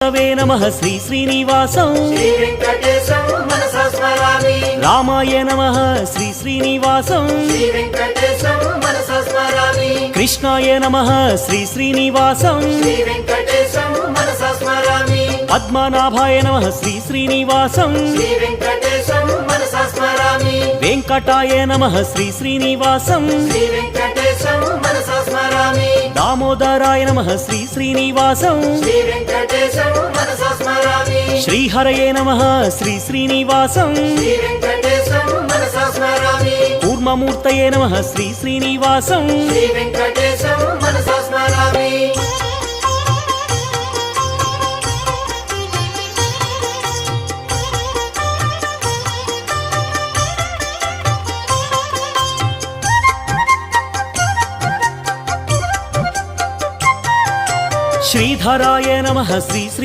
नमः श्री श्रीनिवासं श्री वेंकटेशं मनसा स्मरामि। रामाय नमः श्री श्रीनिवासं श्री वेंकटेशं मनसा स्मरामि। कृष्णाय नमः श्री श्रीनिवासं श्री वेंकटेशं मनसा स्मरामि। पद्मनाभाय नमः श्री श्रीनिवासं श्री वेंकटेशं मनसा स्मरामि। वेंकटाय नमः श्री श्रीनिवासं श्री वेंकटेशं मनसा स्मरामि। दामोदराय नमः श्री श्रीनिवासं श्री वेंकटेशं मनसा स्मरामि। श्रीहरये नमः श्री श्रीनिवासं श्री वेंकटेशं मनसा स्मरामि। कूर्ममूर्तये नमः श्री श्रीनिवासं श्री वेंकटेशं मनसा स्मरामि। श्रीधराय नमः श्री